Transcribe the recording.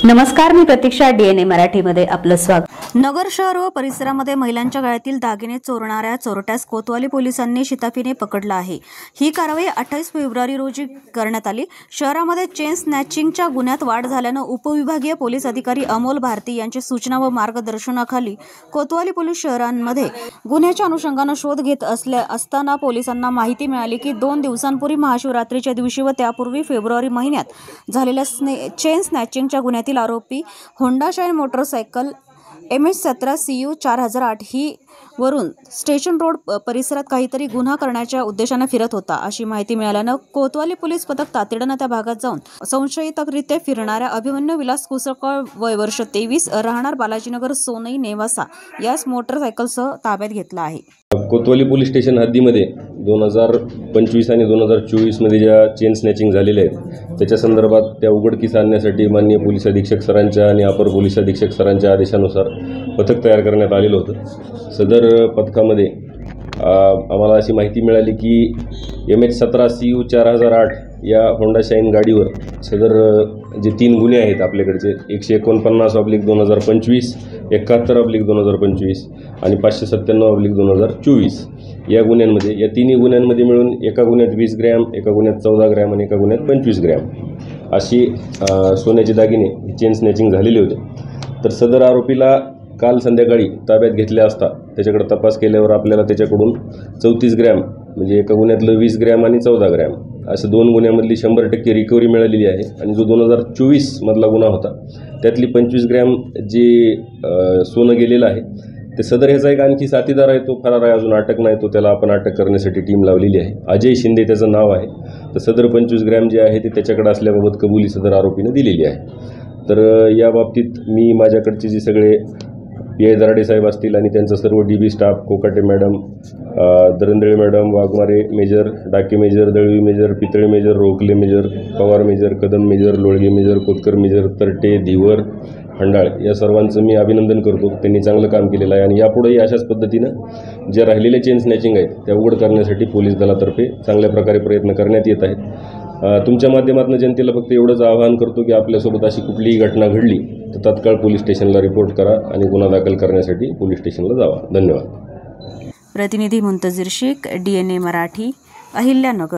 नमस्कार, मी प्रतीक्षा. DNA मराठीमध्ये आपलं स्वागत. नगर शहर व परिसरामध्ये महिलांच्या गळ्यातील दागिने चोरणाऱ्या चोरट्यास कोतवाली पोलिसांनी शिताफीने पकडलं आहे. ही कारवाई 28 फेब्रुवारी रोजी करण्यात आली. शहरामध्ये चेन स्नॅचिंगच्या गुन्ह्यात वाढ झाल्यानं उपविभागीय पोलीस अधिकारी अमोल भारती यांच्या सूचना व मार्गदर्शनाखाली कोतवाली पोलीस शहरांमध्ये गुन्ह्याच्या अनुषंगानं शोध घेत असताना पोलिसांना माहिती मिळाली की 2 दिवसांपूर्वी महाशिवरात्रीच्या दिवशी व त्यापूर्वी फेब्रुवारी महिन्यात झालेल्या चेन स्नॅचिंगच्या गुन्ह्यातील आरोपी Honda shine motorcycle MH17 CU 4008 ही वरून स्टेशन रोड परिसरात काहीतरी गुन्हा करण्याच्या उद्देशाने फिरत होता अशी माहिती मिळाल्यानं कोतवाली पोलीस पथक तातडीनं त्या भागात जाऊन संशयितरित्या फिरणाऱ्या अभिमन्यू विलास कुसळकर वय वर्ष 23 राहणार बालाजीनगर सोनई नेवासा यास मोटरसायकलसह ताब्यात घेतला आहे. कोतवाली पोलीस स्टेशन हद्दीमध्ये 2025 आणि 2024 मध्ये ज्या चेन स्नॅचिंग झालेल्या आहेत त्याच्या संदर्भात त्या उघडकीस आणण्यासाठी माननीय पोलीस अधीक्षक सरांच्या आणि अपर पोलीस अधीक्षक सरांच्या आदेशानुसार पथक तयार करण्यात आलेलं होतं. सदर पथकामध्ये आम्हाला अशी माहिती मिळाली की MH17 CU 4008 या होंडा शाईन गाडीवर सदर जे 3 गुन्हे आहेत आपल्याकडचे 149/2025, 71/2025 आणि 597/2024 या गुन्ह्यांमध्ये या तिन्ही गुन्ह्यांमध्ये मिळून एका गुन्ह्यात 20 ग्रॅम, एका गुन्ह्यात 14 ग्रॅम आणि एका गुन्ह्यात 25 ग्रॅम अशी सोन्याचे दागिने चेन स्नॅचिंग झालेले होते. तर सदर आरोपीला काल संध्याकाळी ताब्यात घेतले असता त्याच्याकडे तपास केल्यावर आपल्याला त्याच्याकडून 34 ग्रॅम म्हणजे एका गुन्ह्यातलं 20 ग्रॅम आणि 14 ग्रॅम असं 2 गुन्ह्यामधली 100% रिकव्हरी मिळालेली आहे. आणि जो 2024 मधला गुन्हा होता त्यातली 25 ग्रॅम जे सोनं गेलेलं आहे ते सदर ह्याचा एक आणखी साथीदार आहे, तो फरार आहे, अजून अटक नाही, तो त्याला आपण अटक करण्यासाठी टीम लावलेली आहे. अजय शिंदे त्याचं नाव आहे. तर सदर 25 ग्रॅम जे आहे ते त्याच्याकडे असल्याबाबत कबुली सदर आरोपीनं दिलेली आहे. तर या बाबतीत मी माझ्याकडचे जे सगळे PI दराडे साहेब असतील आणि त्यांचा सर्व DB staff, Kokate madam, Darandale madam, Waghmare major, Dake major, Dalvi major, Pitale major, Rokle major, Pawar major, Kadam major, Lolge major, Kotkar major, Tarte, Dhivar, Handal या सर्वांचं मी अभिनंदन करतो. त्यांनी चांगलं काम केलेलं आहे आणि यापुढेही अशाच पद्धतीनं जे राहिलेले चेन स्नॅचिंग आहेत त्या उघड करण्यासाठी पोलीस दलातर्फे चांगल्या प्रकारे प्रयत्न करण्यात येत आहेत. तुमच्या माध्यमातून जनतेला फक्त एवढंच आवाहन करतो की आपल्यासोबत अशी कुठलीही घटना घडली तर तात्काळ पोलीस स्टेशनला रिपोर्ट करा आणि गुन्हा दाखल करण्यासाठी पोलीस स्टेशनला जावा. धन्यवाद. प्रतिनिधी मुंतजीर शेख, DNA मराठी, अहिल्यानगर.